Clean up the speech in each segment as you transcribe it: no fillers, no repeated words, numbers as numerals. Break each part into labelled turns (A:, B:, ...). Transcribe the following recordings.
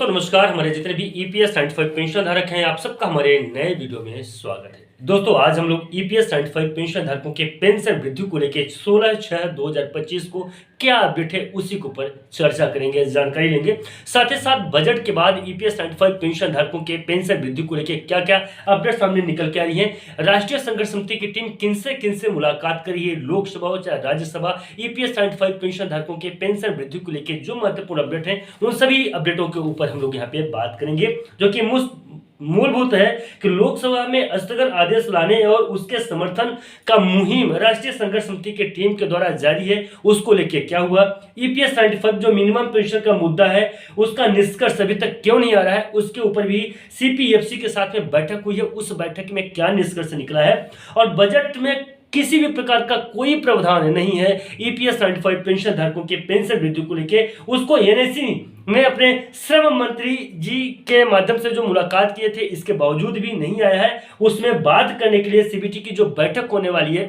A: दोस्तों नमस्कार। हमारे जितने भी ईपीएस 95 पेंशन धारक हैं, आप सबका हमारे नए वीडियो में स्वागत है। दोस्तों आज हम लोग ईपीएस 95 पेंशन धारकों के पेंशन वृद्धि को लेकर 16/6/2025 को क्या अपडेट है उसी के ऊपर चर्चा करेंगे, जानकारी लेंगे। साथ ही साथ बजट के बाद ईपीएस 95 पेंशन धारकों के पेंशन वृद्धि को लेकर क्या क्या अपडेट सामने निकल के आ रही है, राष्ट्रीय संघर्ष समिति की टीम किनसे मुलाकात कर रही है, लोकसभा हो चाहे राज्यसभा, ईपीएस 95 पेंशन धारकों के पेंशन वृद्धि को लेकर जो महत्वपूर्ण अपडेट है उन सभी अपडेटों के ऊपर हम लोग यहाँ पे बात करेंगे, जो कि मूलभूत है कि लोकसभा में स्थगन आदेश लाने और उसके समर्थन का मुहिम राष्ट्रीय संघर्ष समिति की टीम के द्वारा जारी है, उसको लेके क्या हुआ। ईपीएस 95 जो मिनिमम पेंशन का मुद्दा है उसका निष्कर्ष अभी तक क्यों नहीं आ रहा है, उसके ऊपर भी सीपीएफसी के साथ में बैठक हुई है, उस बैठक में क्या निष्कर्ष निकला है। और बजट में किसी भी प्रकार का कोई प्रावधान नहीं है ईपीएस 95 पेंशन धारकों के पेंशन वृद्धि को लेके, उसको एनएससी ने अपने श्रम मंत्री जी के माध्यम से जो मुलाकात किए थे इसके बावजूद भी नहीं आया है। उसमें बात करने के लिए सीबीटी की जो बैठक होने वाली है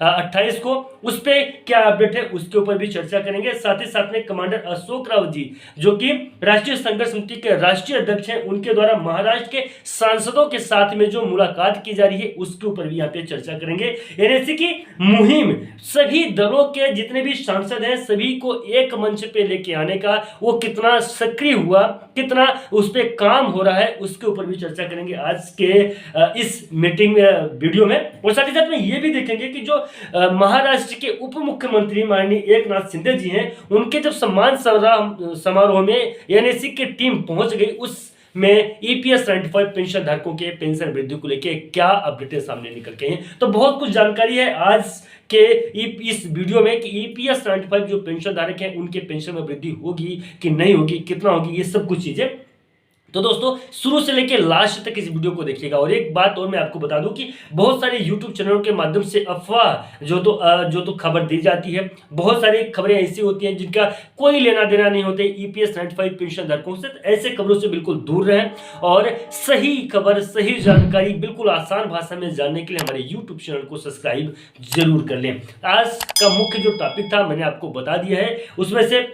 A: 28 को, उस पर क्या अपडेट है उसके ऊपर भी चर्चा करेंगे। साथ ही साथ में कमांडर अशोक राव जी जो कि राष्ट्रीय संघर्ष समिति के राष्ट्रीय अध्यक्ष हैं, उनके द्वारा महाराष्ट्र के सांसदों के साथ में जो मुलाकात की जा रही है उसके ऊपर भी यहाँ पे चर्चा करेंगे। एनएससी की मुहिम सभी दलों के जितने भी सांसद हैं सभी को एक मंच पे लेके आने का, वो कितना सक्रिय हुआ, कितना उस पे काम हो रहा है, उसके ऊपर भी चर्चा करेंगे आज के इस मीटिंग वीडियो में। और साथ ही साथ में ये भी देखेंगे कि जो महाराष्ट्र के उप मुख्यमंत्री माननीय एकनाथ शिंदे जी हैं, उनके जब सम्मान समारोह में एनएससी की टीम पहुंच गई, उस में ईपीएस 95 पेंशन धारकों के पेंशन वृद्धि को लेकर क्या अपडेट सामने निकल के हैं। तो बहुत कुछ जानकारी है आज के इस वीडियो में कि ईपीएस 95 जो पेंशन धारक हैं उनके पेंशन में वृद्धि होगी कि नहीं होगी, कितना होगी, ये सब कुछ चीजें। तो दोस्तों शुरू से लेकर लास्ट तक इस वीडियो को देखिएगा। और एक बात और मैं आपको बता दूं कि बहुत सारे यूट्यूब चैनलों के माध्यम से अफवाह जो तो खबर दी जाती है, बहुत सारी खबरें ऐसी होती हैं जिनका कोई लेना देना नहीं होते ईपीएस 95 पेंशन धारकों से। ऐसे खबरों से बिल्कुल दूर रहें और सही खबर, सही जानकारी बिल्कुल आसान भाषा में जानने के लिए हमारे यूट्यूब चैनल को सब्सक्राइब जरूर कर लें। आज का मुख्य जो टॉपिक था मैंने आपको बता दिया है, उसमें से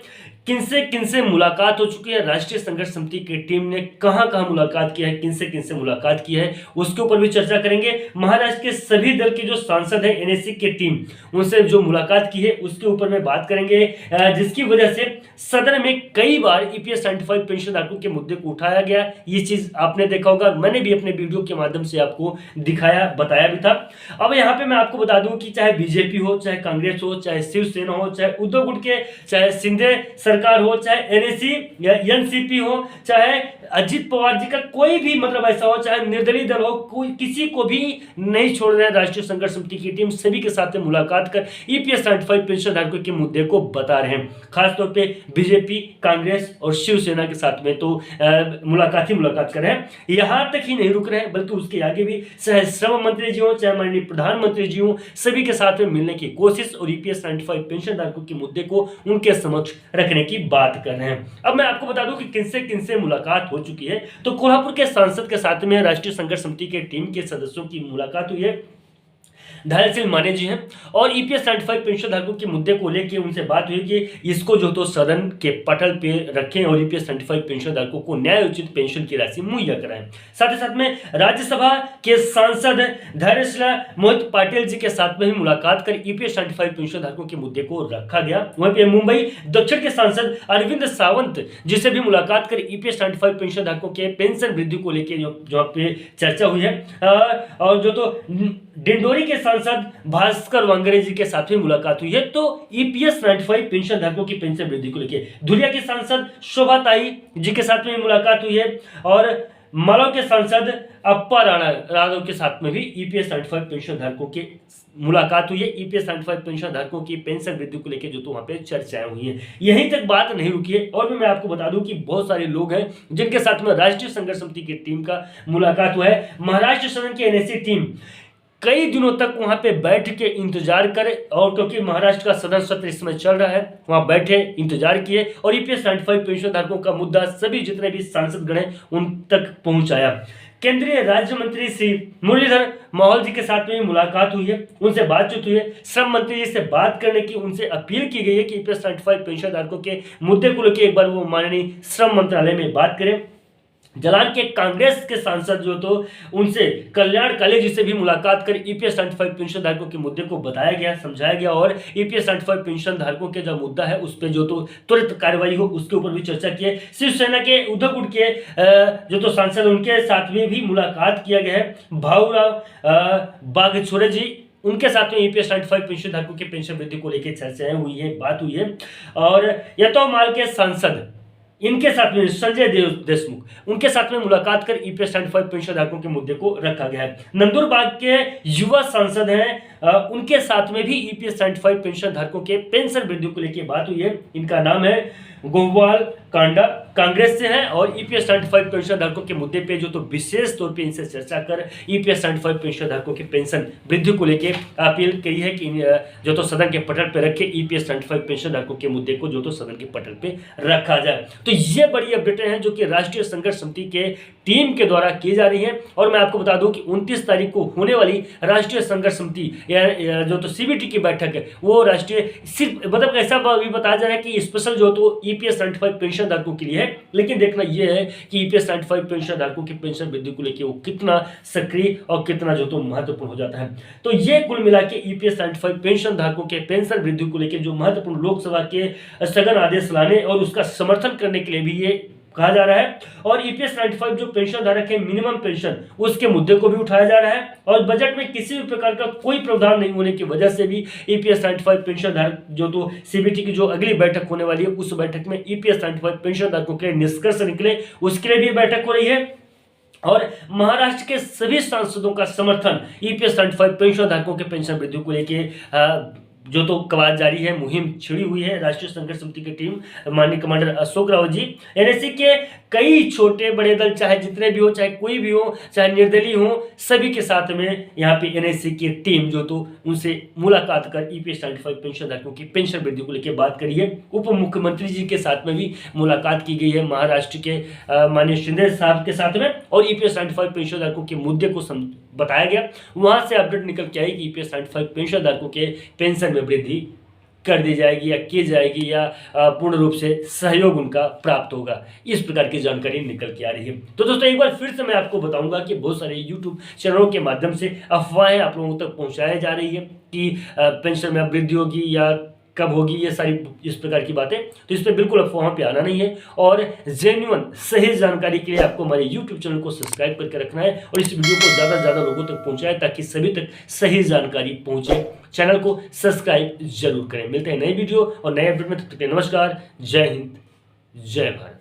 A: किनसे मुलाकात हो चुकी है, राष्ट्रीय संघर्ष समिति की टीम ने कहां मुलाकात किया है, किनसे मुलाकात की है, उसके ऊपर भी चर्चा करेंगे। महाराष्ट्र के सभी दल के जो सांसद हैं एनएससी की टीम, उनसे जो मुलाकात की है उसके ऊपर में बात करेंगे, जिसकी वजह से सदन में कई बार ईपीएस 95 पेंशन धारकों के मुद्दे को उठाया गया। ये चीज आपने देखा होगा, मैंने भी अपने वीडियो के माध्यम से आपको दिखाया, बताया भी था। अब यहाँ पे मैं आपको बता दूं कि चाहे बीजेपी हो, चाहे कांग्रेस हो, चाहे शिवसेना हो, चाहे उद्धव गुट के, चाहे शिंदे सरकार हो, चाहे एनएससी या एनसीपी हो, चाहे अजित पवार जी का कोई भी मतलब ऐसा हो, चाहे निर्दलीय दल हो, कोई किसी को भी नहीं छोड़ रहे हैं राष्ट्रीय संघर्ष समिति की टीम। सभी के साथ में मुलाकात कर ईपीएस 95 पेंशन धारकों के मुद्दे को बता रहे हैं। खासतौर पे बीजेपी, कांग्रेस और शिवसेना के साथ में तो मुलाकात कर रहे हैं। यहां तक ही नहीं रुक रहे हैं बल्कि उसके आगे भी चाहे श्रम मंत्री जी हो, चाहे माननीय प्रधानमंत्री जी हो, सभी के साथ में मिलने की कोशिश और ईपीएस 95 पेंशन धारकों के मुद्दे को उनके समक्ष रखने की बात कर रहे हैं। अब मैं आपको बता दूं कि किनसे मुलाकात हो चुकी है। तो कोल्हापुर के सांसद के साथ में राष्ट्रीय संघर्ष समिति के टीम के सदस्यों की मुलाकात हुई है, धैर्यशील माने जी हैं, और ईपीएस 95 पेंशन धारकों के मुद्दे को लेकर उनसे बात हुई कि इसको जो तो सदन के पटल पे रखें और ईपीएस 95 पेंशन धारकों को न्याय उचित पेंशन की राशि मुहैया कराएं। साथ ही साथ में राज्यसभा के सांसद धैर्यशील मोहित पाटिल जी के साथ में भी मुलाकात कर ईपीएस 95 पेंशन धारकों के मुद्दे को रखा गया। वहीं पे मुंबई दक्षिण के सांसद अरविंद सावंत जिसे भी मुलाकात कर ईपीएस 95 पेंशन धारकों के पेंशन वृद्धि को लेकर जो पे चर्चा हुई है। और जो तो डिंडोरी के सांसद भास्कर वांगरे जी के साथ में मुलाकात हुई है। तो ईपीएस 95 पेंशन धारकों की पेंशन वृद्धि को लेकर धुलिया के सांसद शोभा ताई जी के साथ में मुलाकात हुई है, और मालव के सांसद अप्पा राणा राघव के साथ में भी ईपीएस 95 पेंशन धारकों की मुलाकात हुई है। ईपीएस 95 पेंशन धारकों की पेंशन वृद्धि को लेकर जो तो वहां पे चर्चाएं हुई हैं। यहीं तक बात नहीं रुकी है, और भी मैं आपको बता दूं कि बहुत सारे लोग हैं जिनके साथ में राष्ट्रीय संघर्ष समिति की टीम का मुलाकात हुआ है। महाराष्ट्र सदन की एनएससी टीम कई दिनों तक वहां पे बैठ के इंतजार करे, और क्योंकि महाराष्ट्र का सदन सत्र इस समय चल रहा है, वहां बैठे इंतजार किए और ईपीएस 95 पेंशन धारकों का मुद्दा सभी जितने भी सांसद गण हैं उन तक पहुंचाया। केंद्रीय राज्य मंत्री श्री मुरलीधर मोहोल जी के साथ में मुलाकात हुई है, उनसे बातचीत हुई है। श्रम मंत्री जी से बात करने की उनसे अपील की गई है कि ईपीएस 95 पेंशन धारकों के मुद्दे को लेकर एक बार वो माननीय श्रम मंत्रालय में बात करें। जालौर के कांग्रेस के सांसद जो तो उनसे कल्याण काले जी से भी मुलाकात कर ईपीएस 95 पेंशन धारकों के मुद्दे को बताया गया, समझाया गया और ईपीएस 95 पेंशन धारकों के जो मुद्दा है उस पर जो तो त्वरित कार्रवाई हो उसके ऊपर भी चर्चा की है। शिवसेना के उद्धव गुट के जो तो सांसद उनके साथ में भी मुलाकात किया गया है। भाऊराव बागछोरे जी उनके साथ में ईपीएस 95 पेंशन धारकों के पेंशन वृद्धि को लेकर चर्चाएं हुई है, बात हुई है। और यतोमाल के सांसद इनके साथ में संजय देशमुख उनके साथ में मुलाकात कर ईपीएस 95 पेंशन धारकों के मुद्दे को रखा गया है। नंदुरबार के युवा सांसद हैं, उनके साथ में भी ईपीएस 95 पेंशन धारकों के पेंशन वृद्धि को लेकर बात हुई है। इनका नाम है गोपाल कांडा, कांग्रेस से है और ईपीएस 95 पेंशन धारकों के मुद्दे पे जो तो विशेष तौर पे इनसे चर्चा कर ईपीएस 95 पेंशन धारकों के पेंशन वृद्धि को लेकर अपील की है कि जो तो सदन के पटल पे रखे ईपीएस 95 पेंशन धारकों के मुद्दे को जो तो सदन के पटल पे रखा जाए। तो ये बड़ी अपडेटें हैं जो कि राष्ट्रीय संघर्ष समिति के टीम के द्वारा की जा रही है। और मैं आपको बता दूं कि 29 तारीख को होने वाली राष्ट्रीय संघर्ष समिति जो तो सीबीटी की बैठक है वो राष्ट्रीय सिर्फ मतलब ऐसा भी बताया जा रहा है कि स्पेशल जो तो ईपीएस 95 पेंशन धारकों के लिए है, लेकिन देखना यह है कि ईपीएस 95 पेंशन धारकों की पेंशन वृद्धि को लेकर वो कितना सक्रिय और कितना जो तो महत्वपूर्ण हो जाता है। तो ये कुल मिला के ईपीएस 95 पेंशन धारकों के पेंशन वृद्धि को लेकर जो महत्वपूर्ण लोकसभा के स्थगन आदेश लाने और उसका समर्थन करने के लिए भी ये कहा जा रहा है। और ईपीएस 95 जो पेंशन धारक है मिनिमम पेंशन उसके मुद्दे को भी उठाया जा रहा है। और बजट में किसी भी प्रकार का कोई प्रावधान नहीं होने की वजह से भी ईपीएस 95 पेंशन धारक जो तो सीबीटी की जो अगली बैठक होने वाली है उस बैठक में ईपीएस 95 पेंशन धारकों के निष्कर्ष निकले उसके लिए भी बैठक हो रही है। और महाराष्ट्र के सभी सांसदों का समर्थन ईपीएस 95 पेंशन धारकों के पेंशन वृद्धि को लेकर जो तो कवायद जारी है, मुहिम छिड़ी हुई है। राष्ट्रीय संघर्ष समिति की टीम माननीय कमांडर अशोक रावत जी एनएससी के कई छोटे बड़े दल चाहे जितने भी हो, चाहे कोई भी हो, चाहे निर्दलीय हो, सभी के साथ में यहाँ पे एनएससी की टीम जो तो उनसे मुलाकात कर ईपीएस 95 पेंशन धारकों की पेंशन वृद्धि को लेकर बात करी है। उप मुख्यमंत्री जी के साथ में भी मुलाकात की गई है महाराष्ट्र के माननीय शिंदे साहब के साथ में और ईपीएस 95 पेंशन धारकों के मुद्दे को बताया गया। वहां से अपडेट निकल के आई कि ईपीएस 95 पेंशन धारकों के पेंशन में वृद्धि कर दी जाएगी या की जाएगी या पूर्ण रूप से सहयोग उनका प्राप्त होगा, इस प्रकार की जानकारी निकल के आ रही है। तो दोस्तों एक बार फिर से मैं आपको बताऊंगा कि बहुत सारे यूट्यूब चैनलों के माध्यम से अफवाहें आप लोगों तक पहुंचाई जा रही है कि पेंशन में वृद्धि होगी या कब होगी, ये सारी इस प्रकार की बातें, तो इस पर बिल्कुल अफवाहों पे आना नहीं है। और जेन्युइन सही जानकारी के लिए आपको हमारे यूट्यूब चैनल को सब्सक्राइब करके रखना है और इस वीडियो को ज़्यादा से ज़्यादा लोगों तक पहुंचाएं ताकि सभी तक सही जानकारी पहुंचे। चैनल को सब्सक्राइब जरूर करें। मिलते हैं नई वीडियो और नए अपडेट में, तब तक के नमस्कार, जय हिंद, जय भारत।